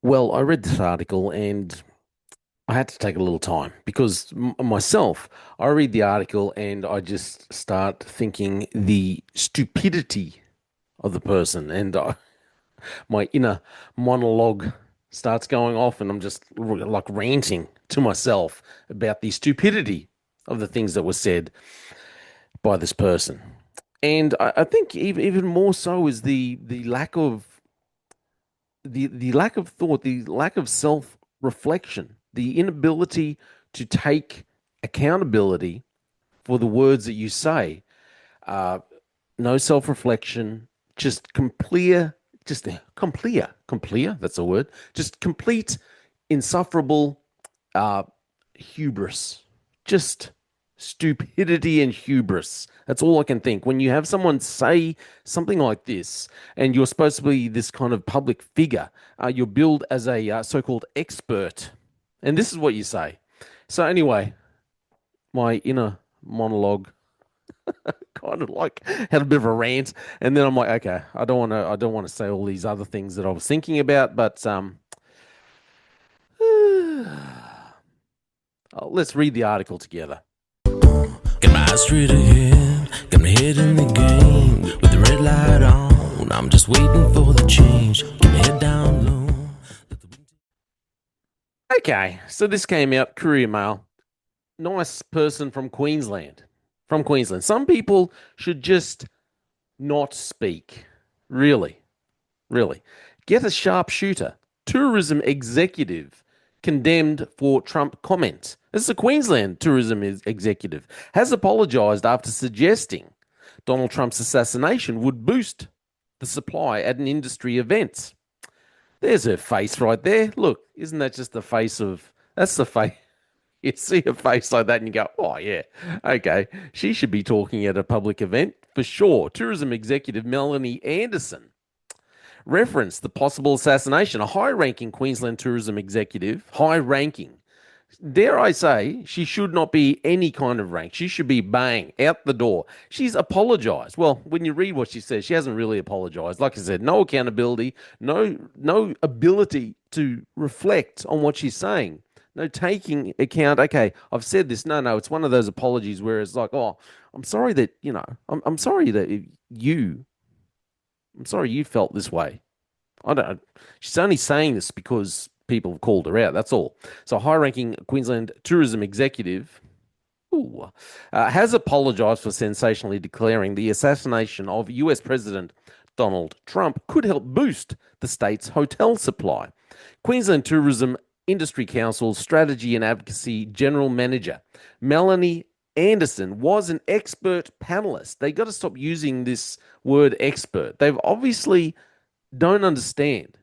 Well, I read this article and I had to take a little time because myself, I read the article and I just start thinking the stupidity of the person, and my inner monologue starts going off, and I'm just like ranting to myself about the stupidity of the things that were said by this person. And I think even more so is the lack of the lack of thought, the lack of self reflection, the inability to take accountability for the words that you say. Uh, no self reflection, just complete, that's a word, just complete, insufferable uh, hubris, just stupidity and hubris. That's all I can think. When you have someone say something like this, and you're supposed to be this kind of public figure, you're billed as a so-called expert, and this is what you say. So anyway, my inner monologue kind of like had a bit of a rant, and then I'm like, okay, I don't want to say all these other things that I was thinking about, but let's read the article together. Got my eyes straight ahead, got my head in the game. With the red light on, I'm just waiting for the change. Keep my head down low. Okay, so this came out Courier Mail. Nice person from Queensland. From Queensland. Some people should just not speak. Really, really. Get a sharpshooter. Tourism executive condemned for Trump comment. This is a Queensland tourism executive. Has apologized after suggesting Donald Trump's assassination would boost the supply at an industry event. There's her face right there. Look, isn't that just the face of. That's the face. You see a face like that and you go, oh, yeah, okay. She should be talking at a public event for sure. Tourism executive Melanie Anderson referenced the possible assassination. A high ranking Queensland tourism executive, high ranking, dare I say, she should not be any kind of rank. She should be bang out the door. She's apologized. Well, when you read what she says, she hasn't really apologized. Like I said, no accountability, no ability to reflect on what she's saying. No taking account. Okay, I've said this. No, it's one of those apologies where it's like, oh, I'm sorry that I'm sorry that you, I'm sorry you felt this way. I don't. She's only saying this because people have called her out. That's all. So, high-ranking Queensland tourism executive has apologised for sensationally declaring the assassination of U.S. President Donald Trump could help boost the state's hotel supply. Queensland Tourism Industry Council Strategy and Advocacy General Manager Melanie Anderson was an expert panelist. They got to stop using this word expert. They've obviously don't understand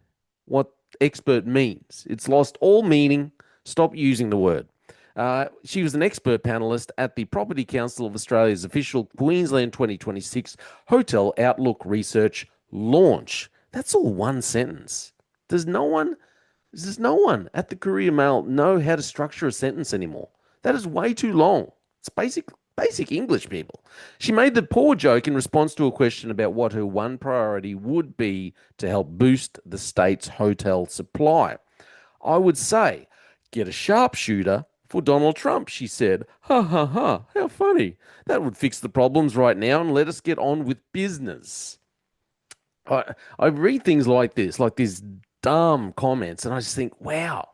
what expert means. It's lost all meaning. Stop using the word. She was an expert panelist at the Property Council of Australia's official Queensland 2026 Hotel Outlook Research launch. That's all one sentence. Does no one, does no one at the Courier Mail know how to structure a sentence anymore? That is way too long. It's basic English, people. She made the poor joke in response to a question about what her one priority would be to help boost the state's hotel supply. I would say, get a sharpshooter for Donald Trump, she said. Ha ha ha, how funny. That would fix the problems right now and let us get on with business. I read things like this, like these dumb comments, and I just think, wow,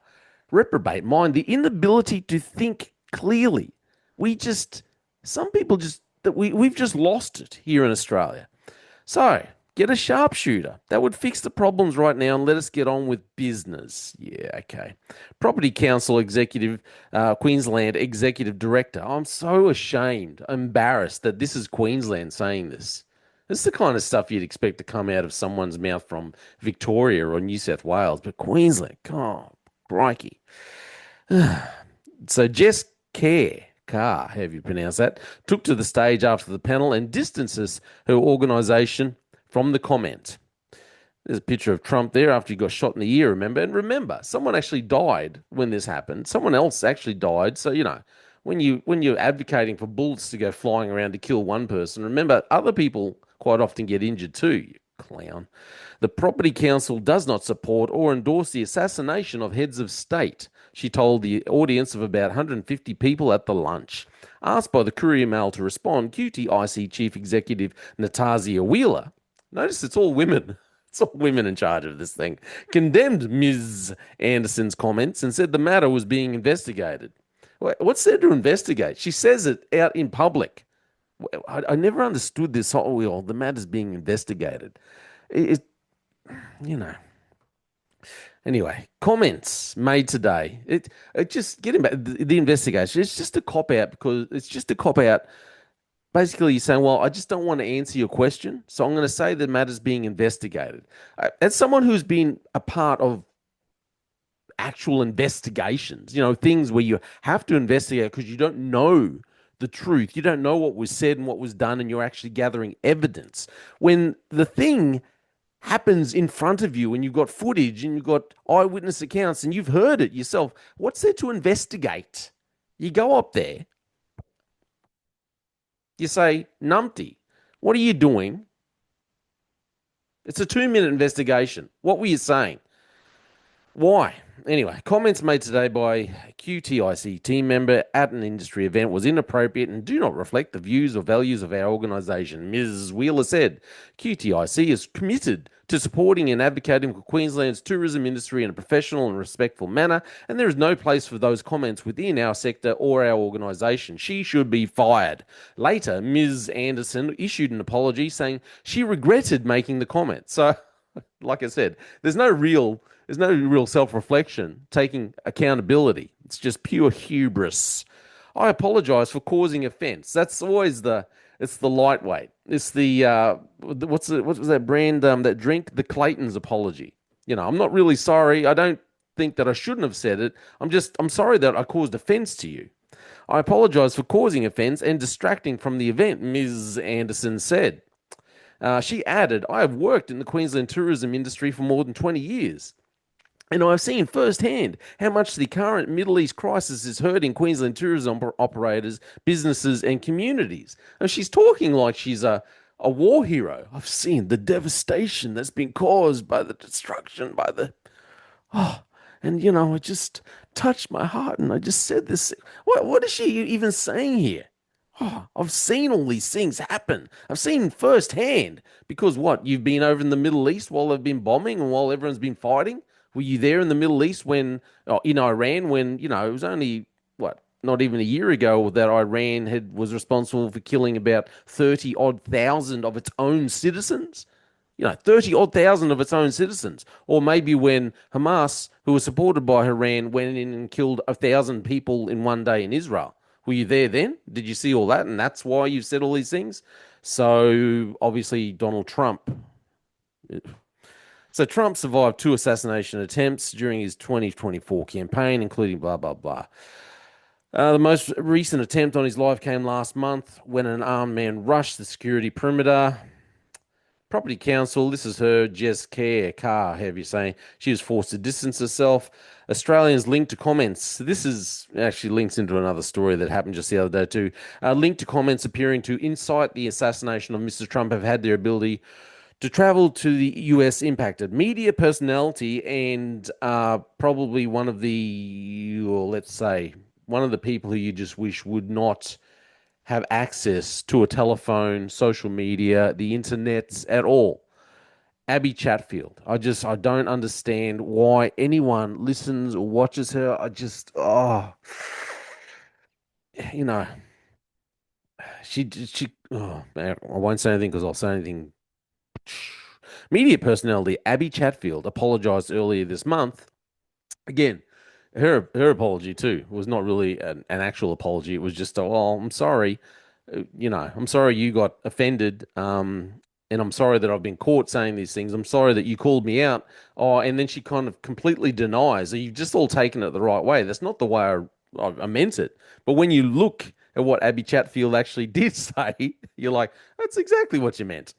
reprobate mind, the inability to think clearly. We just, some people just, that we've just lost it here in Australia. So get a sharpshooter. That would fix the problems right now and let us get on with business. Yeah, okay. Property Council Executive, Queensland Executive Director. I'm so ashamed, embarrassed that this is Queensland saying this. This is the kind of stuff you'd expect to come out of someone's mouth from Victoria or New South Wales, but Queensland, oh, crikey. So Jess Carr, how have you pronounced that, took to the stage after the panel and distances her organisation from the comment. There's a picture of Trump there after he got shot in the ear, remember? And remember, someone actually died when this happened. Someone else actually died. So, when you're advocating for bullets to go flying around to kill one person, remember other people quite often get injured too. Clown. The Property Council does not support or endorse the assassination of heads of state, she told the audience of about 150 people at the lunch. Asked by the Courier Mail to respond, QTIC Chief Executive Nastasia Wheeler, notice it's all women, it's all women in charge of this thing, condemned Ms. Anderson's comments and said the matter was being investigated. What's there to investigate? She says it out in public. I never understood this whole, the matter's being investigated. You know. Anyway, comments made today. It just getting back the investigation. It's just a cop out because it's just a cop out. Basically, you're saying, "Well, I just don't want to answer your question, so I'm going to say the matter's being investigated." As someone who's been a part of actual investigations, things where you have to investigate because you don't know the truth, you don't know what was said and what was done, and you're actually gathering evidence. When the thing happens in front of you and you've got footage and you've got eyewitness accounts and you've heard it yourself, what's there to investigate? You go up there, you say, Numpty, what are you doing? It's a 2-minute investigation. What were you saying? Why? Anyway, comments made today by QTIC team member at an industry event was inappropriate and do not reflect the views or values of our organisation. Ms. Wheeler said, QTIC is committed to supporting and advocating for Queensland's tourism industry in a professional and respectful manner, and there is no place for those comments within our sector or our organisation. She should be fired. Later, Ms. Anderson issued an apology saying she regretted making the comment. So, like I said, there's no real self-reflection, taking accountability. It's just pure hubris. I apologize for causing offense. That's always it's the lightweight. It's what was that brand, that drink, the Clayton's apology. I'm not really sorry. I don't think that I shouldn't have said it. I'm sorry that I caused offense to you. I apologize for causing offense and distracting from the event, Ms. Anderson said. She added, I have worked in the Queensland tourism industry for more than 20 years. And I've seen firsthand how much the current Middle East crisis is hurting Queensland tourism operators, businesses, and communities. And she's talking like she's a war hero. I've seen the devastation that's been caused by the destruction, and it just touched my heart. And I just said this. What is she even saying here? Oh, I've seen all these things happen. I've seen firsthand. Because what? You've been over in the Middle East while they've been bombing and while everyone's been fighting? Were you there in the Middle East in Iran when, it was only, not even a year ago that Iran was responsible for killing about 30 odd thousand of its own citizens? 30 odd thousand of its own citizens. Or maybe when Hamas, who was supported by Iran, went in and killed 1,000 people in one day in Israel. Were you there then? Did you see all that? And that's why you said all these things? So obviously Donald Trump. So Trump survived 2 assassination attempts during his 2024 campaign, including blah, blah, blah. The most recent attempt on his life came last month when an armed man rushed the security perimeter. Property Council, this is her, Jess Carr, however you say. She was forced to distance herself. Australians linked to comments. This is actually links into another story that happened just the other day too. Linked to comments appearing to incite the assassination of Mr. Trump have had their ability to travel to the US impacted. Media personality and probably one of the, let's say, one of the people who you just wish would not have access to a telephone, social media, the internet at all. Abby Chatfield. I don't understand why anyone listens or watches her. Man, I won't say anything because I'll say anything. Media personality Abby Chatfield apologized earlier this month. Again, her apology too was not really an actual apology. It was just, I'm sorry. I'm sorry you got offended. And I'm sorry that I've been caught saying these things. I'm sorry that you called me out. Oh, and then she kind of completely denies. So you've just all taken it the right way. That's not the way I meant it. But when you look at what Abby Chatfield actually did say, you're like, that's exactly what you meant.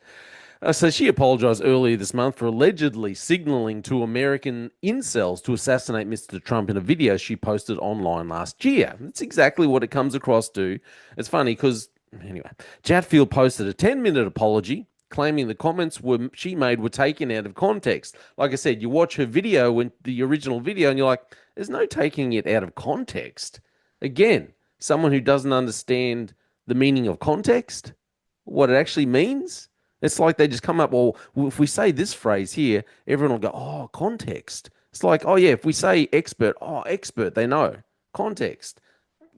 So she apologized earlier this month for allegedly signaling to American incels to assassinate Mr. Trump in a video she posted online last year. That's exactly what it comes across to. It's funny because, anyway, Chatfield posted a 10-minute apology claiming the comments she made were taken out of context. Like I said, you watch her video, when the original video, and you're like, there's no taking it out of context. Again, someone who doesn't understand the meaning of context, what it actually means. It's like they just come up, well, if we say this phrase here, everyone will go, oh, context. It's like, oh, yeah, if we say expert, oh, expert, they know. Context.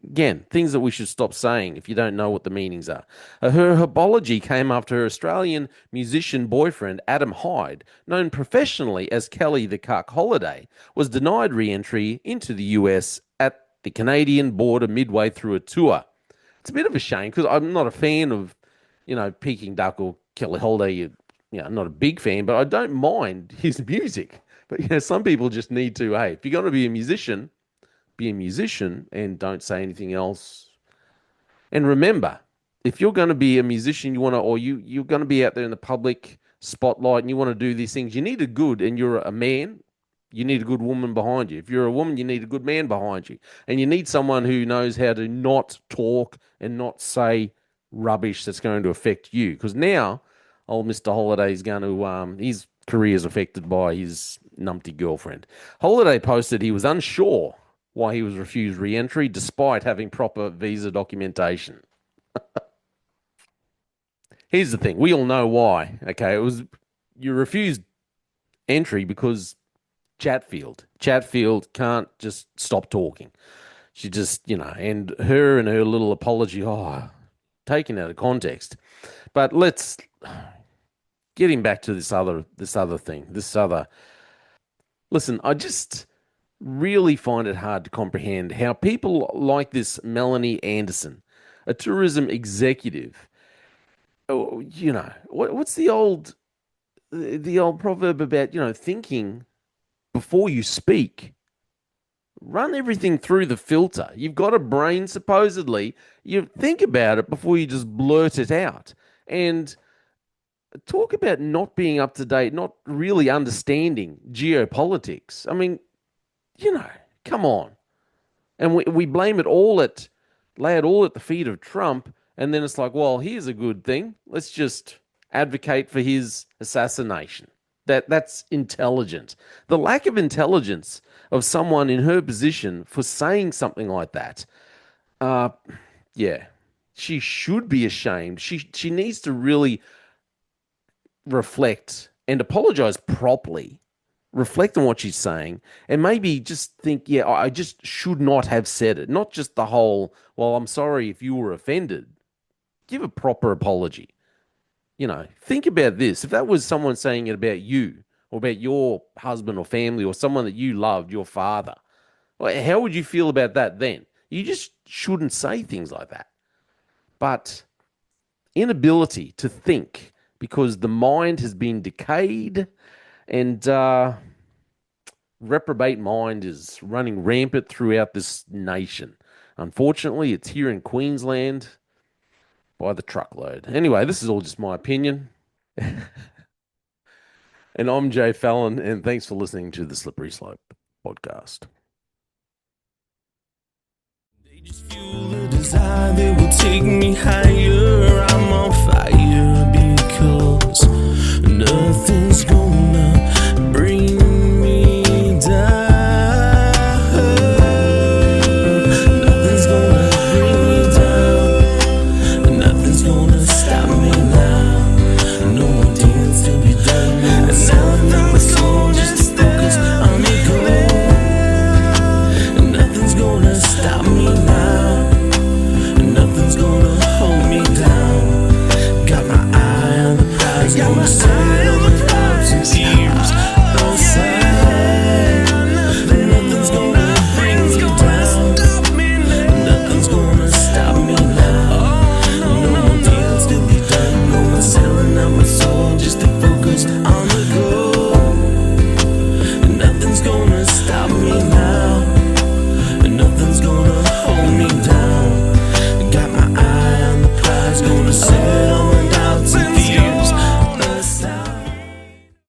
Again, things that we should stop saying if you don't know what the meanings are. Her apology came after her Australian musician boyfriend, Adam Hyde, known professionally as Kelly the Cuck Holiday, was denied re-entry into the US at the Canadian border midway through a tour. It's a bit of a shame because I'm not a fan of, Peking Duck or Kelly Holiday. I'm not a big fan, but I don't mind his music. But, some people just need to, hey, if you're going to be a musician and don't say anything else. And remember, if you're going to be a musician, you're going to be out there in the public spotlight and you want to do these things, and you're a man, you need a good woman behind you. If you're a woman, you need a good man behind you. And you need someone who knows how to not talk and not say rubbish that's going to affect you. Because now, old Mr. Holiday is going to, his career is affected by his numpty girlfriend. Holiday posted he was unsure why he was refused re-entry despite having proper visa documentation. Here's the thing. We all know why. Okay, you refused entry because Chatfield can't just stop talking. She just, and her little apology, taken out of context. But let's get him back to this other thing. Listen, I just really find it hard to comprehend how people like this Melanie Anderson, a tourism executive, what's the old proverb about, thinking before you speak. Run everything through the filter. You've got a brain, supposedly. You think about it before you just blurt it out. And talk about not being up to date, not really understanding geopolitics. I mean, come on. And we lay it all at the feet of Trump, and then it's like, well, here's a good thing. Let's just advocate for his assassination. That's intelligent. The lack of intelligence of someone in her position for saying something like that, she should be ashamed. She needs to really reflect and apologize properly. Reflect on what she's saying and maybe just think, I just should not have said it. Not just the whole, well, I'm sorry if you were offended. Give a proper apology. Think about this. If that was someone saying it about you or about your husband or family or someone that you loved, your father, how would you feel about that then? You just shouldn't say things like that. But inability to think because the mind has been decayed and reprobate mind is running rampant throughout this nation. Unfortunately, it's here in Queensland by the truckload. Anyway, this is all just my opinion. And I'm Jay Fallon, and thanks for listening to the Slippery Slope podcast. They just fuel the desire, they will take me higher. I'm on fire because nothing's gonna bring me down. Nothing's gonna bring me down. Nothing's gonna stop me now. No more deals to be done. And nothing's gonna just focus on me go. Nothing's gonna stop me now. Nothing's gonna hold me down. Got my eye on the prize. Got my eye